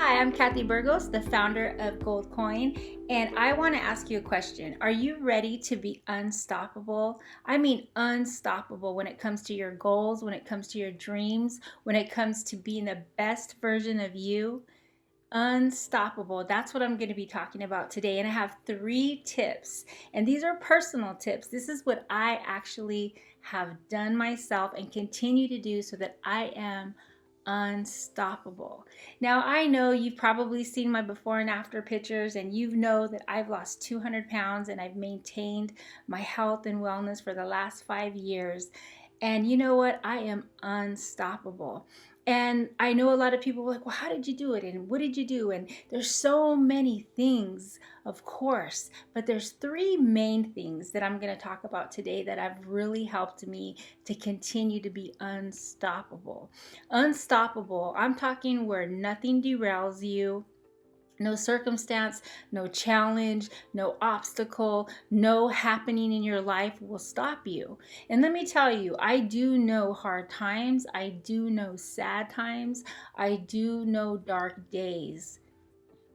Hi, I'm Kathy Burgos, the founder of Gold Coin, and I want to ask you a question. Are you ready to be unstoppable? I mean, unstoppable when it comes to your goals, when it comes to your dreams, when it comes to being the best version of you. Unstoppable. That's what I'm going to be talking about today. And I have 3 tips, and these are personal tips. This is what I actually have done myself and continue to do so that I am unstoppable. Now, I know you've probably seen my before and after pictures, and you know that I've lost 200 pounds and I've maintained my health and wellness for the last 5 years. And you know what? I am unstoppable. And I know a lot of people are like, well, how did you do it? And what did you do? And there's so many things, of course, but there's 3 main things that I'm going to talk about today that have really helped me to continue to be unstoppable. Unstoppable, I'm talking where nothing derails you. No circumstance, no challenge, no obstacle, no happening in your life will stop you. And let me tell you, I do know hard times. I do know sad times. I do know dark days.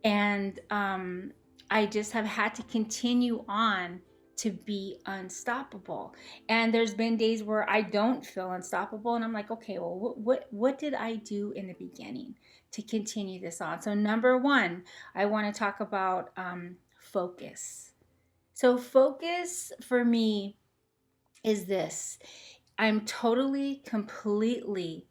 And I just have had to continue on to be unstoppable. And there's been days where I don't feel unstoppable, and I'm like, okay, well, what did I do in the beginning to continue this on? So number one, I want to talk about focus. So focus for me is this: I'm totally, completely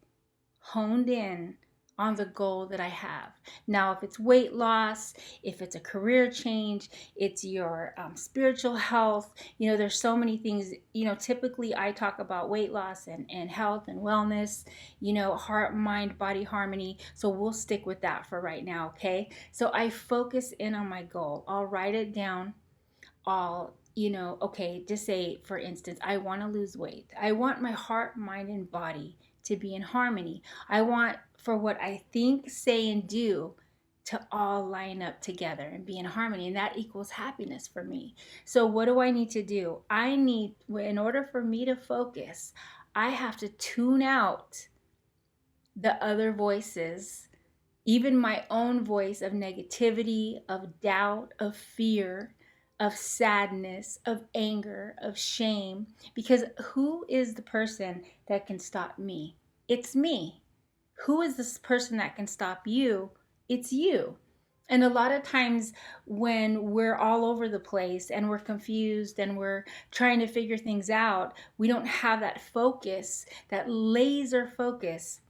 honed in on the goal that I have. Now, if it's weight loss, if it's a career change, it's your spiritual health, there's so many things. Typically I talk about weight loss and health and wellness, heart, mind, body harmony. So we'll stick with that for right now, okay? So I focus in on my goal. I'll write it down. Okay, just say, for instance, I want to lose weight. I want my heart, mind, and body to be in harmony. I want for what I think, say, and do to all line up together and be in harmony. And that equals happiness for me. So what do I need to do? In order for me to focus, I have to tune out the other voices, even my own voice of negativity, of doubt, of fear, of sadness, of anger, of shame. Because who is the person that can stop me? It's me. Who is this person that can stop you? It's you. And a lot of times when we're all over the place and we're confused and we're trying to figure things out, we don't have that focus, that laser focus,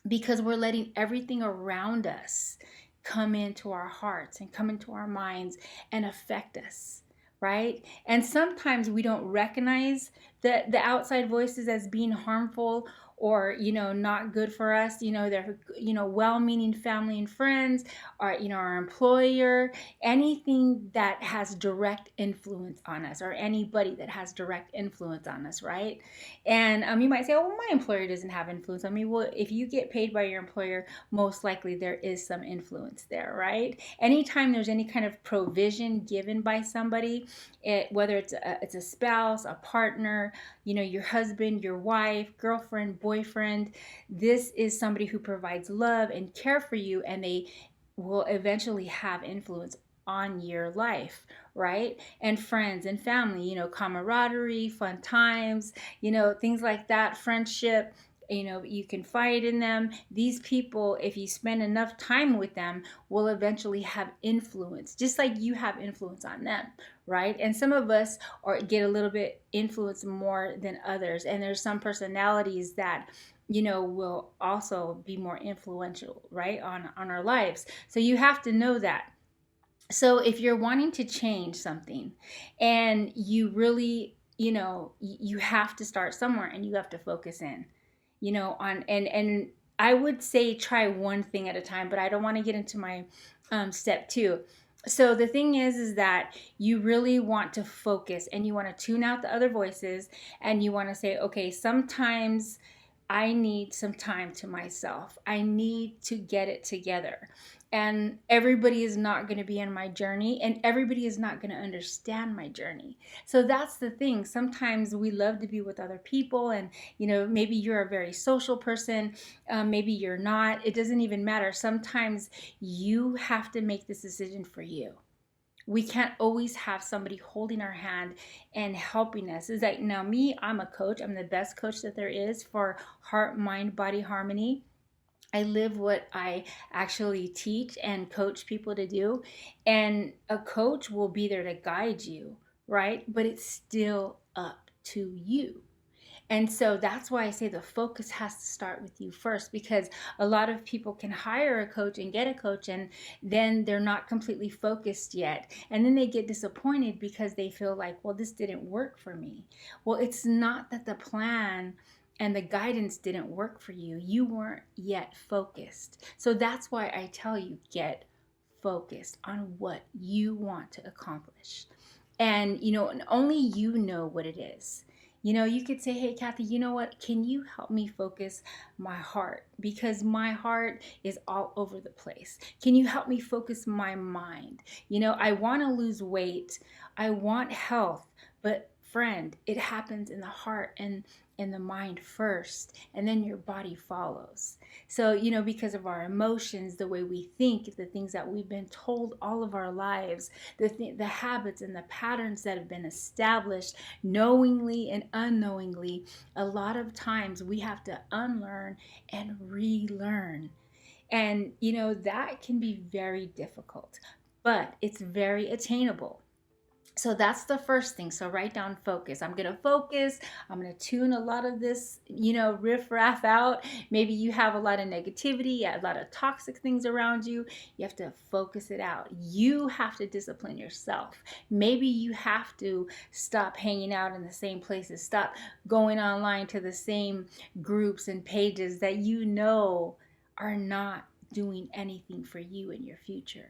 because we're letting everything around us come into our hearts and come into our minds and affect us, right? And sometimes we don't recognize the outside voices as being harmful or not good for us. They're well-meaning family and friends, or our employer, anything that has direct influence on us, or anybody that has direct influence on us, right? And you might say, oh, well, my employer doesn't have influence on me. Well, if you get paid by your employer, most likely there is some influence there, right? Anytime there's any kind of provision given by somebody, whether it's a spouse, a partner, your husband, your wife, girlfriend, boyfriend, this is somebody who provides love and care for you, and they will eventually have influence on your life, right? And friends and family, camaraderie, fun times, things like that, friendship. You can fight in them. These people, if you spend enough time with them, will eventually have influence, just like you have influence on them, right? And some of us get a little bit influence more than others. And there's some personalities that will also be more influential, right, on our lives. So you have to know that. So if you're wanting to change something and you really, you have to start somewhere and you have to focus in, on, and I would say try one thing at a time, but I don't want to get into my step 2. So the thing is that you really want to focus and you want to tune out the other voices, and you want to say, okay, sometimes I need some time to myself. I need to get it together. And everybody is not going to be in my journey, and everybody is not going to understand my journey. So that's the thing. Sometimes we love to be with other people, and maybe you're a very social person, maybe you're not. It doesn't even matter. Sometimes you have to make this decision for you. We can't always have somebody holding our hand and helping us. It's like, now me, I'm a coach. I'm the best coach that there is for heart, mind, body harmony. I live what I actually teach and coach people to do. And a coach will be there to guide you, right? But it's still up to you. And so that's why I say the focus has to start with you first, because a lot of people can hire a coach and get a coach, and then they're not completely focused yet. And then they get disappointed because they feel like, well, this didn't work for me. Well, it's not that the plan and the guidance didn't work for you. You weren't yet focused. So that's why I tell you, get focused on what you want to accomplish. And, only you know what it is. You could say, hey, Kathy, you know what? Can you help me focus my heart? Because my heart is all over the place. Can you help me focus my mind? I want to lose weight. I want health. But friend, it happens in the heart and in the mind first, and then your body follows. So, because of our emotions, the way we think, the things that we've been told all of our lives, the habits and the patterns that have been established knowingly and unknowingly, a lot of times we have to unlearn and relearn. And, that can be very difficult, but it's very attainable. So that's the first thing. So write down focus. I'm going to focus. I'm going to tune a lot of this, riff raff out. Maybe you have a lot of negativity, a lot of toxic things around you. You have to focus it out. You have to discipline yourself. Maybe you have to stop hanging out in the same places. Stop going online to the same groups and pages that are not doing anything for you in your future.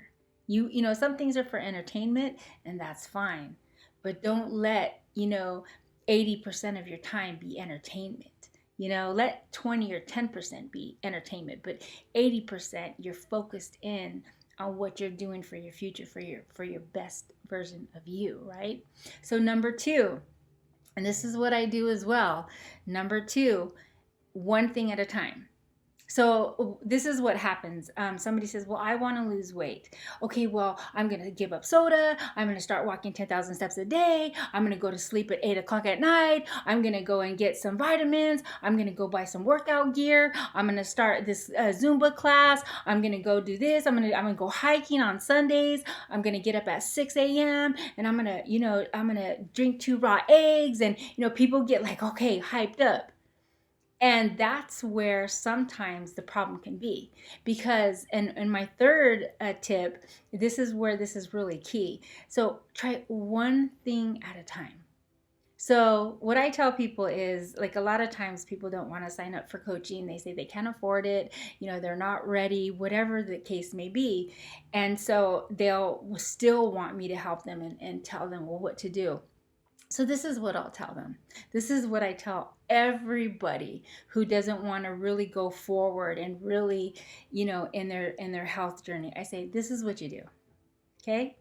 Some things are for entertainment, and that's fine. But don't let, 80% of your time be entertainment. Let 20 or 10% be entertainment, but 80% you're focused in on what you're doing for your future, for your best version of you, right? So number 2, and this is what I do as well. Number 2, one thing at a time. So this is what happens. Somebody says, well, I want to lose weight. Okay, well, I'm going to give up soda. I'm going to start walking 10,000 steps a day. I'm going to go to sleep at 8 o'clock at night. I'm going to go and get some vitamins. I'm going to go buy some workout gear. I'm going to start this Zumba class. I'm going to go do this. I'm going to go hiking on Sundays. I'm going to get up at 6 a.m. and I'm going to drink 2 raw eggs. And, people get like, okay, hyped up. And that's where sometimes the problem can be, because, and my third tip, this is where this is really key. So try one thing at a time. So what I tell people is, like, a lot of times people don't want to sign up for coaching. They say they can't afford it. They're not ready, whatever the case may be. And so they'll still want me to help them and tell them, well, what to do. So this is what I'll tell them. This is what I tell everybody who doesn't want to really go forward and really, in their health journey. I say, this is what you do. Okay?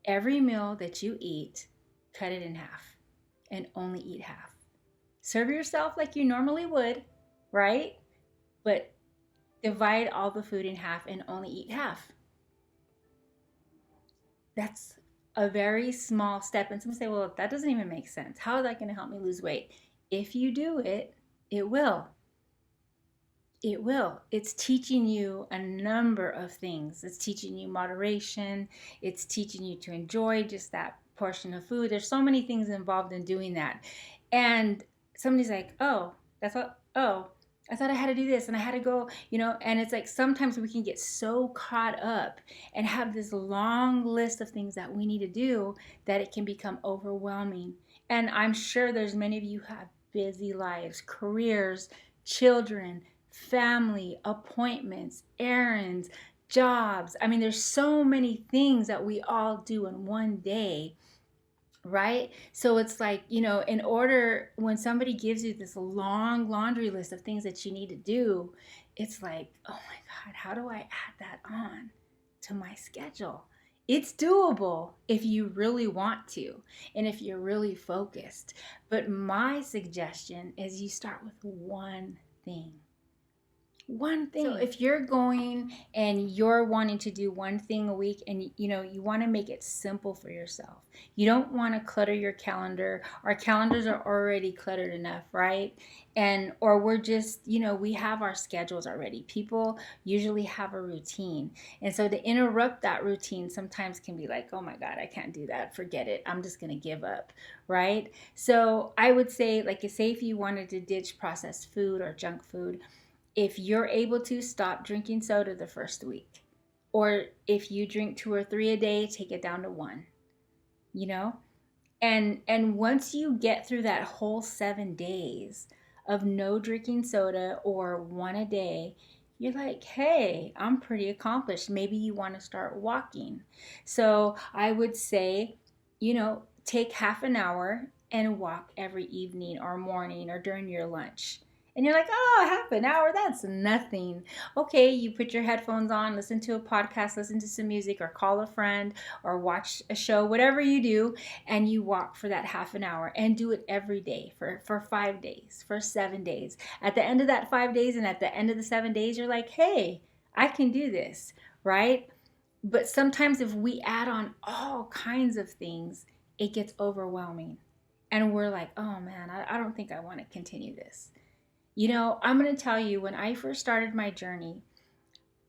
Every meal that you eat, cut it in half and only eat half. Serve yourself like you normally would, right? But divide all the food in half and only eat half. That's a very small step. And some say, well, that doesn't even make sense. How is that going to help me lose weight? If you do it, it will. It will. It's teaching you a number of things. It's teaching you moderation. It's teaching you to enjoy just that portion of food. There's so many things involved in doing that. And somebody's like, oh, I thought I had to do this and I had to go, and it's like sometimes we can get so caught up and have this long list of things that we need to do that it can become overwhelming. And I'm sure there's many of you who have busy lives, careers, children, family, appointments, errands, jobs. I mean, there's so many things that we all do in one day, right? So it's like, in order, when somebody gives you this long laundry list of things that you need to do, it's like, oh my God, how do I add that on to my schedule? It's doable if you really want to and if you're really focused. But my suggestion is you start with one thing. One thing. So if you're going and you're wanting to do one thing a week, and you want to make it simple for yourself. You don't want to clutter your calendar. Our calendars are already cluttered enough, right? Or we're just, we have our schedules already. People usually have a routine. And so to interrupt that routine sometimes can be like, oh my God, I can't do that. Forget it. I'm just going to give up, right? So I would say, like, say if you wanted to ditch processed food or junk food, if you're able to, stop drinking soda the first week. Or if you drink 2 or 3 a day, take it down to 1. You know? And once you get through that whole 7 days of no drinking soda or 1 a day, you're like, hey, I'm pretty accomplished. Maybe you want to start walking. So I would say, take half an hour and walk every evening or morning or during your lunch. And you're like, oh, half an hour, that's nothing. Okay, you put your headphones on, listen to a podcast, listen to some music, or call a friend, or watch a show, whatever you do, and you walk for that half an hour, and do it every day for 5 days, for 7 days. At the end of that 5 days and at the end of the 7 days, you're like, hey, I can do this, right? But sometimes if we add on all kinds of things, it gets overwhelming. And we're like, oh man, I don't think I want to continue this. I'm going to tell you, when I first started my journey,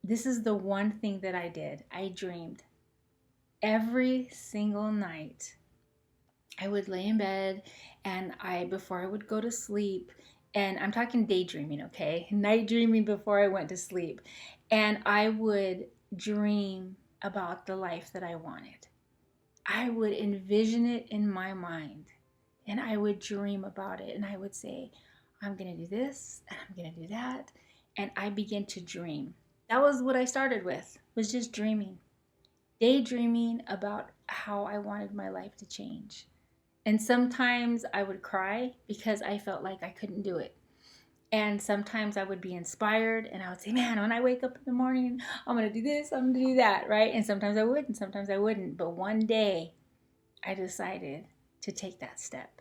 this is the one thing that I did. I dreamed. Every single night, I would lay in bed, and before I would go to sleep, and I'm talking daydreaming, okay? Night dreaming before I went to sleep. And I would dream about the life that I wanted. I would envision it in my mind, and I would dream about it, and I would say, I'm going to do this, and I'm going to do that. And I began to dream. That was what I started with, was just dreaming. Daydreaming about how I wanted my life to change. And sometimes I would cry because I felt like I couldn't do it. And sometimes I would be inspired and I would say, man, when I wake up in the morning, I'm going to do this, I'm going to do that, right? And sometimes I would and sometimes I wouldn't. But one day I decided to take that step.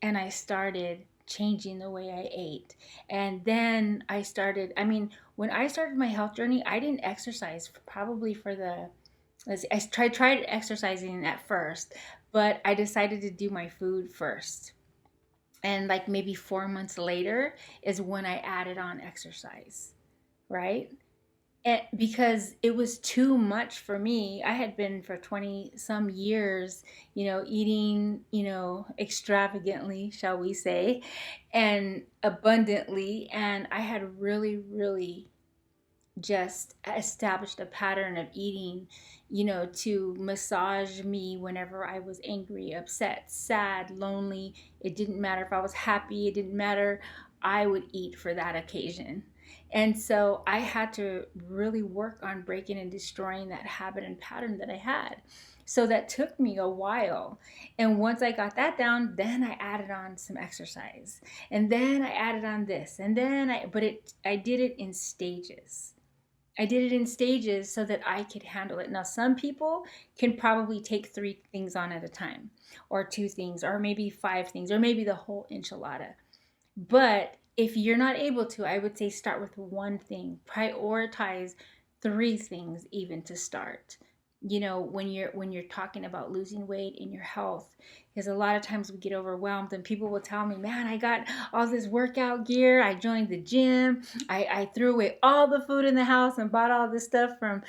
And I started changing the way I ate. And then when I started my health journey, I didn't exercise probably I tried exercising at first, but I decided to do my food first. And like maybe 4 months later is when I added on exercise, right? Because it was too much for me. I had been for 20 some years, eating, extravagantly, shall we say, and abundantly. And I had really, really just established a pattern of eating, to massage me whenever I was angry, upset, sad, lonely. It didn't matter if I was happy. It didn't matter. I would eat for that occasion. And so I had to really work on breaking and destroying that habit and pattern that I had. So that took me a while. And once I got that down, then I added on some exercise. And then I added on this. And then I did it in stages. I did it in stages so that I could handle it. Now, some people can probably take 3 things on at a time, or 2 things, or maybe 5 things, or maybe the whole enchilada. But if you're not able to, I would say start with one thing. Prioritize 3 things even to start. When you're talking about losing weight in your health, because a lot of times we get overwhelmed and people will tell me, man, I got all this workout gear, I joined the gym, I threw away all the food in the house and bought all this stuff from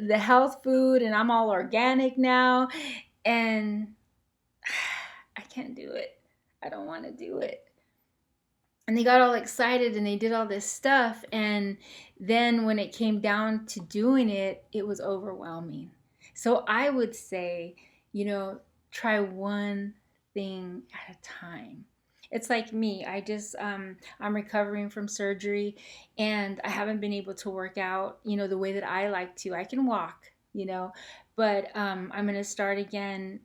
the health food, and I'm all organic now, and I can't do it. I don't want to do it. And they got all excited and they did all this stuff, and then when it came down to doing it, it was overwhelming. So I would say, try one thing at a time. It's like me. I'm recovering from surgery, and I haven't been able to work out, the way that I like to. I can walk, you know. But I'm going to start again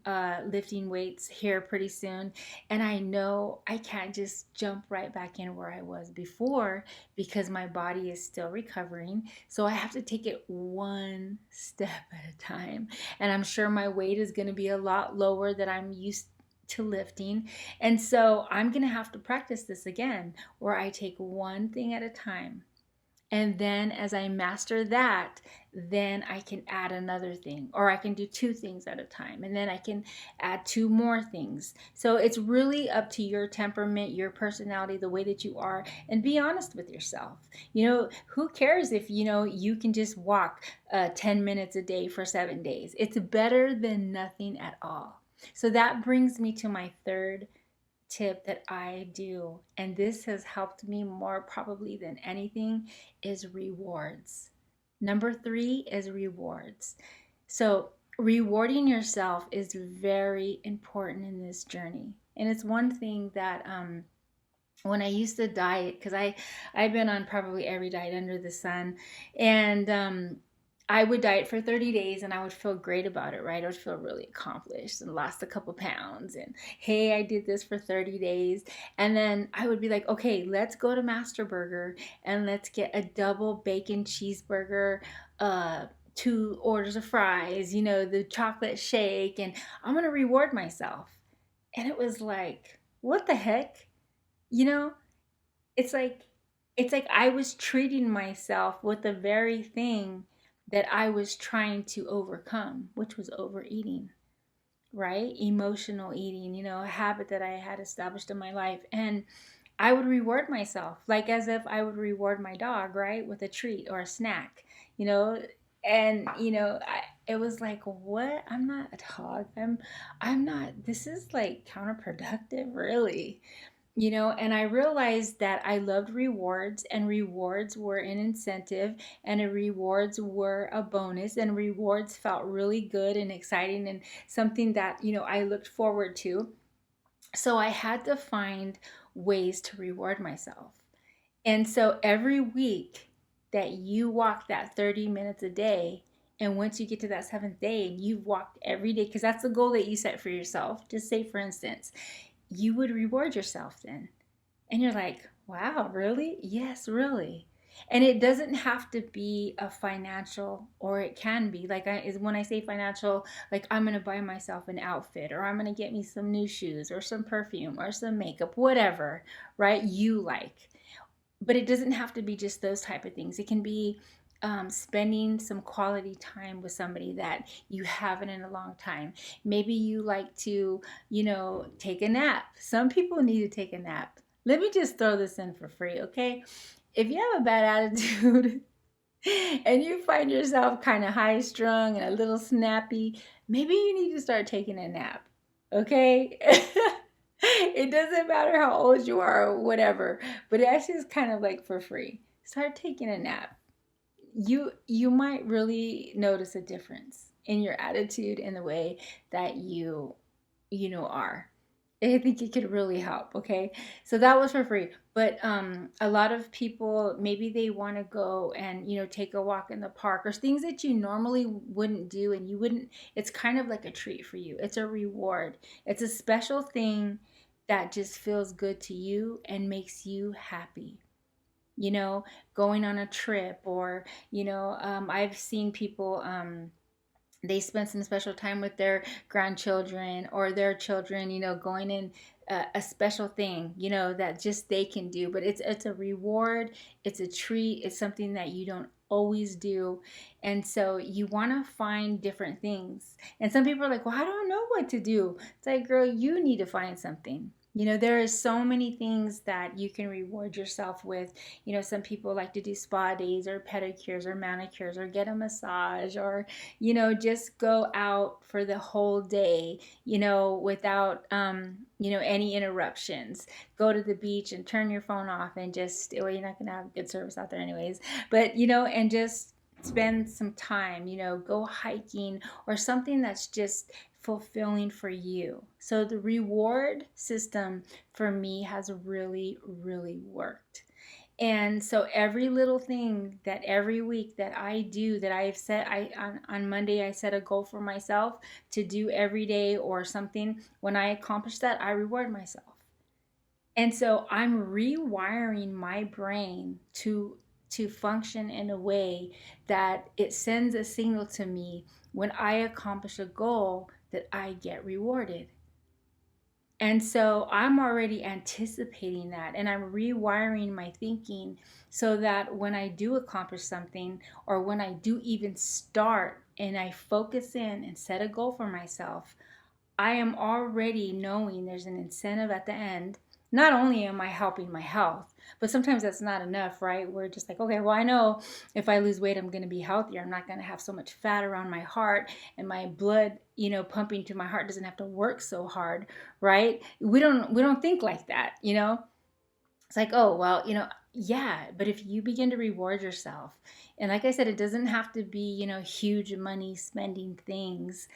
lifting weights here pretty soon. And I know I can't just jump right back in where I was before because my body is still recovering. So I have to take it one step at a time. And I'm sure my weight is going to be a lot lower than I'm used to lifting. And so I'm going to have to practice this again where I take one thing at a time. And then as I master that, then I can add another thing, or I can do two things at a time, and then I can add two more things. So it's really up to your temperament, your personality, the way that you are, and be honest with yourself. Who cares if, you can just walk 10 minutes a day for 7 days? It's better than nothing at all. So that brings me to my third tip that I do, and this has helped me more probably than anything, is rewards. Number three is rewards. So, rewarding yourself is very important in this journey. And it's one thing that when I used to diet, because I've been on probably every diet under the sun, and I would diet for 30 days and I would feel great about it, right? I would feel really accomplished and lost a couple pounds. And hey, I did this for 30 days. And then I would be like, okay, let's go to Master Burger and let's get a double bacon cheeseburger, 2 orders of fries, the chocolate shake, and I'm going to reward myself. And it was like, what the heck? You know, it's like I was treating myself with the very thing that I was trying to overcome, which was overeating, right? Emotional eating, a habit that I had established in my life. And I would reward myself, like as if I would reward my dog, right? With a treat or a snack, you know, and it was like, what? I'm not a dog. I'm not. This is like counterproductive, really. And I realized that I loved rewards, and rewards were an incentive, and rewards were a bonus, and rewards felt really good and exciting and something that, I looked forward to. So I had to find ways to reward myself. And so every week that you walk that 30 minutes a day, and once you get to that seventh day and you've walked every day, because that's the goal that you set for yourself, just say, for instance, you would reward yourself then. And you're like, wow, really? Yes, really. And it doesn't have to be a financial, or it can be like, when I say financial, like I'm going to buy myself an outfit, or I'm going to get me some new shoes or some perfume or some makeup, whatever, right? You like. But it doesn't have to be just those type of things. It can be spending some quality time with somebody that you haven't in a long time. Maybe you like to, take a nap. Some people need to take a nap. Let me just throw this in for free, okay? If you have a bad attitude and you find yourself kind of high strung and a little snappy, maybe you need to start taking a nap, okay? It doesn't matter how old you are or whatever, but it actually is kind of like for free. Start taking a nap. You might really notice a difference in your attitude and the way that are. I think it could really help. Okay, so that was for free, but a lot of people, maybe they want to go and take a walk in the park, or things that you normally wouldn't do, and you wouldn't. It's kind of like a treat for you. It's a reward. It's a special thing that just feels good to you and makes you happy. Going on a trip, or I've seen people, they spend some special time with their grandchildren or their children, going in a special thing, that just they can do. But it's a reward, it's a treat, it's something that you don't always do. And so you want to find different things. And some people are like, well, I don't know what to do. It's like, girl, you need to find something. There is so many things that you can reward yourself with. Some people like to do spa days, or pedicures, or manicures, or get a massage, or just go out for the whole day, without any interruptions. Go to the beach and turn your phone off, and just, well, you're not gonna have good service out there anyways, but and just spend some time, go hiking, or something that's just fulfilling for you. So the reward system for me has really, really worked. And so every little thing that every week that I do, that I've set, on Monday I set a goal for myself to do every day or something. When I accomplish that, I reward myself. And so I'm rewiring my brain to function in a way that it sends a signal to me when I accomplish a goal that I get rewarded. And so I'm already anticipating that, and I'm rewiring my thinking so that when I do accomplish something, or when I do even start and I focus in and set a goal for myself, I am already knowing there's an incentive at the end. Not only am I helping my health, but sometimes that's not enough, right? We're just like, okay, well, I know if I lose weight, I'm going to be healthier. I'm not going to have so much fat around my heart, and my blood, pumping to my heart doesn't have to work so hard, right? We don't think like that. It's like, oh, well, yeah, but if you begin to reward yourself, and like I said, it doesn't have to be, huge money spending things,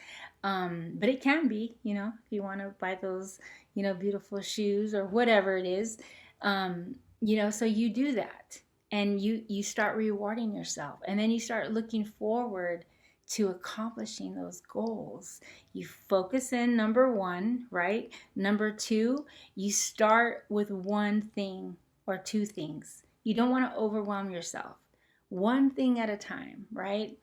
but it can be, if you want to buy those, beautiful shoes or whatever it is, so you do that, and you start rewarding yourself, and then you start looking forward to accomplishing those goals. You focus in, number one, right? Number two, you start with one thing or two things. You don't want to overwhelm yourself. One thing at a time, right?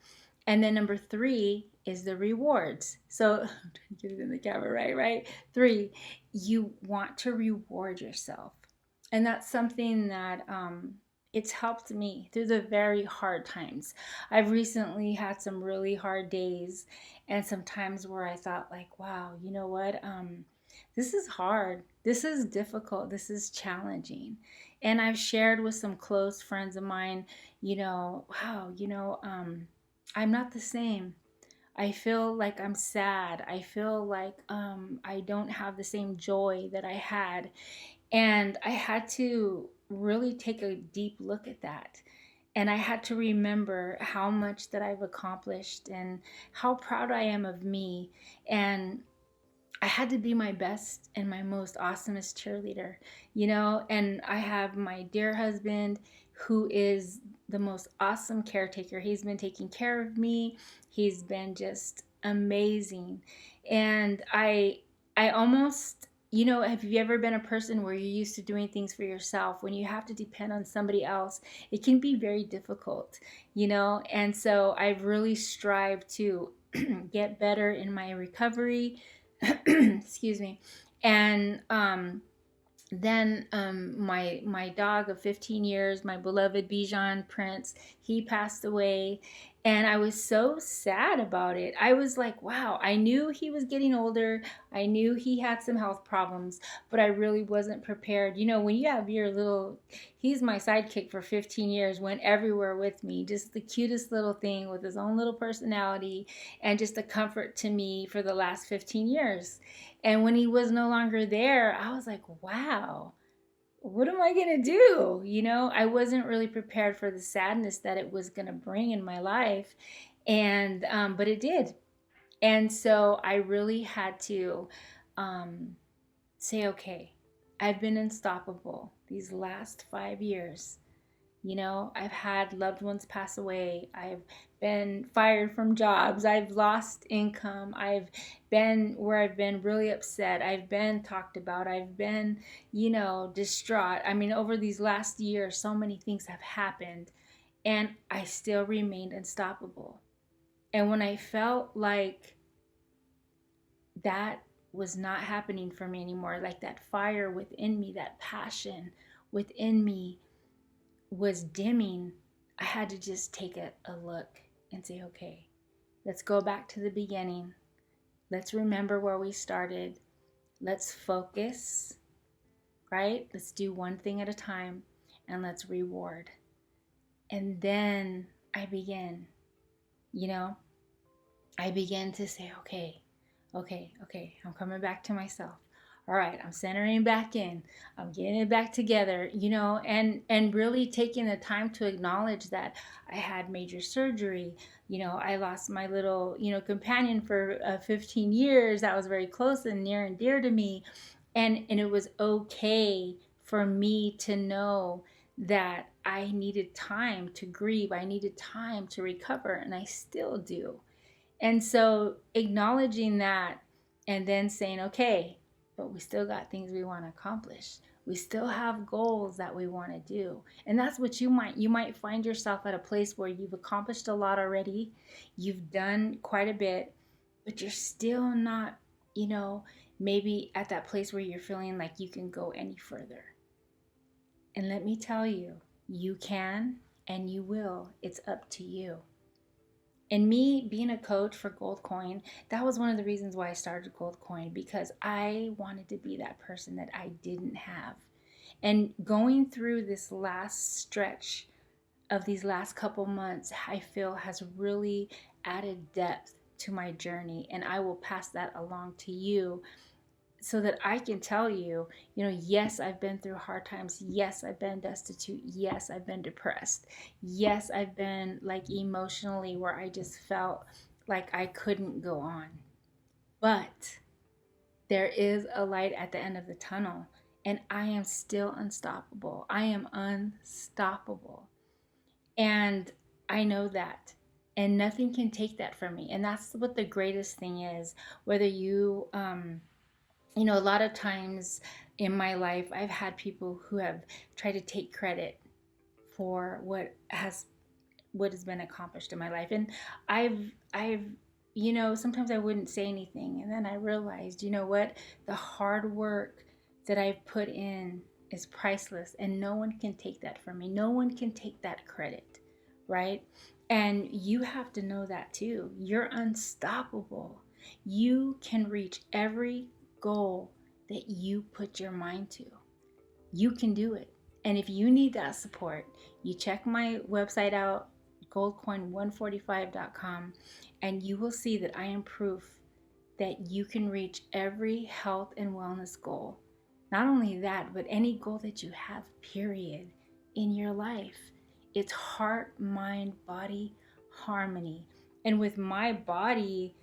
And then number three is the rewards. So I'm trying to get it in the camera, right? Three, you want to reward yourself. And that's something that it's helped me through the very hard times. I've recently had some really hard days, and some times where I thought, like, wow, you know what? This is hard. This is difficult. This is challenging. And I've shared with some close friends of mine, wow, I'm not the same. I feel like I'm sad. I feel like I don't have the same joy that I had. And I had to really take a deep look at that. And I had to remember how much that I've accomplished and how proud I am of me. And I had to be my best and my most awesomest cheerleader, and I have my dear husband who is the most awesome caretaker. He's been taking care of me. He's been just amazing. And I almost, have you ever been a person where you're used to doing things for yourself? When you have to depend on somebody else, it can be very difficult, and so I've really strived to get better in my recovery. Excuse me. And then my dog of 15 years, my beloved Bijan Prince, he passed away, and I was so sad about it. I was like, wow, I knew he was getting older. I knew he had some health problems, but I really wasn't prepared. When you have your little, he's my sidekick for 15 years, went everywhere with me, just the cutest little thing with his own little personality, and just a comfort to me for the last 15 years. And when he was no longer there, I was like, wow, what am I going to do? I wasn't really prepared for the sadness that it was going to bring in my life. And, but it did. And so I really had to say, okay, I've been unstoppable these last 5 years. I've had loved ones pass away. I've been fired from jobs. I've lost income. I've been where I've been really upset. I've been talked about. I've been, distraught. I mean, over these last years, so many things have happened, and I still remained unstoppable. And when I felt like that was not happening for me anymore, like that fire within me, that passion within me was dimming, I had to just take a look and say, okay, let's go back to the beginning. Let's remember where we started. Let's focus, right? Let's do one thing at a time, and let's reward. And then I began to say, okay, I'm coming back to myself. All right, I'm centering back in. I'm getting it back together, and really taking the time to acknowledge that I had major surgery. I lost my little, companion for 15 years. That was very close and near and dear to me. And it was okay for me to know that I needed time to grieve. I needed time to recover, and I still do. And so acknowledging that and then saying, okay, but we still got things we want to accomplish. We still have goals that we want to do. And that's what you might find yourself at a place where you've accomplished a lot already. You've done quite a bit, but you're still not, maybe at that place where you're feeling like you can go any further. And let me tell you, you can and you will. It's up to you. And me being a coach for Gold Coin, that was one of the reasons why I started Gold Coin, because I wanted to be that person that I didn't have. And going through this last stretch of these last couple months, I feel has really added depth to my journey. And I will pass that along to you so that I can tell you, yes, I've been through hard times. Yes, I've been destitute. Yes, I've been depressed. Yes, I've been like emotionally where I just felt like I couldn't go on. But there is a light at the end of the tunnel, and I am still unstoppable. I am unstoppable. And I know that. And nothing can take that from me. And that's what the greatest thing is. Whether you, a lot of times in my life, I've had people who have tried to take credit for what has been accomplished in my life. And I've sometimes I wouldn't say anything. And then I realized, what? The hard work that I've put in is priceless, and no one can take that from me. No one can take that credit, right? And you have to know that too. You're unstoppable. You can reach every goal that you put your mind to. You can do it. And if you need that support, you check my website out, goldcoin145.com, and you will see that I am proof that you can reach every health and wellness goal. Not only that, but any goal that you have, period, in your life. It's heart, mind, body, harmony. And with my body,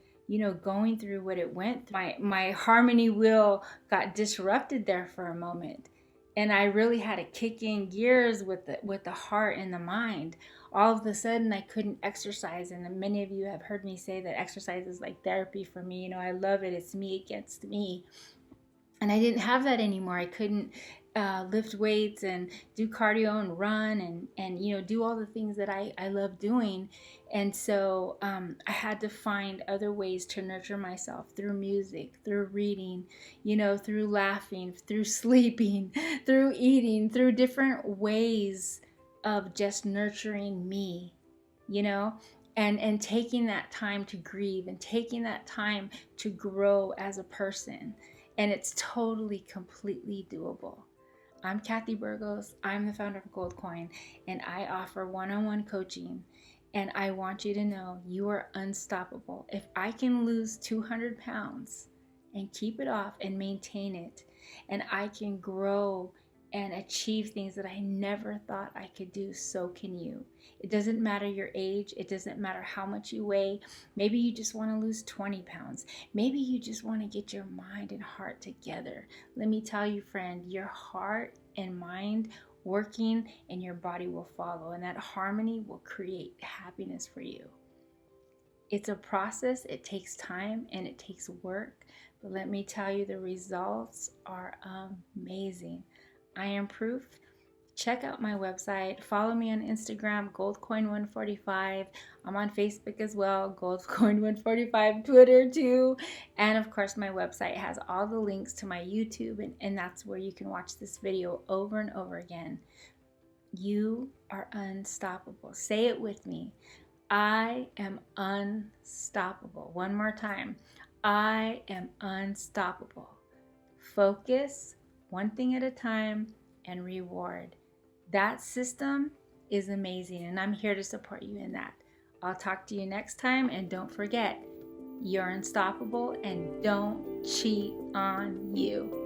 going through what it went through, my harmony wheel got disrupted there for a moment. And I really had to kick in gears with the heart and the mind. All of a sudden, I couldn't exercise. And many of you have heard me say that exercise is like therapy for me. I love it. It's me against me. And I didn't have that anymore. I couldn't lift weights and do cardio and run and do all the things that I love doing. And so I had to find other ways to nurture myself through music, through reading, through laughing, through sleeping, through eating, through different ways of just nurturing me, and taking that time to grieve and taking that time to grow as a person. And it's totally, completely doable. I'm Kathy Burgos. I'm the founder of Gold Coin, and I offer one-on-one coaching. And I want you to know you are unstoppable. If I can lose 200 pounds and keep it off and maintain it, and I can grow and achieve things that I never thought I could do, so can you. It doesn't matter your age. It doesn't matter how much you weigh. Maybe you just want to lose 20 pounds. Maybe you just want to get your mind and heart together. Let me tell you, friend, your heart and mind working and your body will follow. And that harmony will create happiness for you. It's a process. It takes time and it takes work. But let me tell you, the results are amazing. I am proof. Check out my website. Follow me on Instagram, goldcoin145. I'm on Facebook as well, goldcoin145, Twitter too. And of course, my website has all the links to my YouTube, and that's where you can watch this video over and over again. You are unstoppable. Say it with me. I am unstoppable. One more time. I am unstoppable. Focus, one thing at a time, and reward. That system is amazing, and I'm here to support you in that. I'll talk to you next time, and don't forget, you're unstoppable, and don't cheat on you.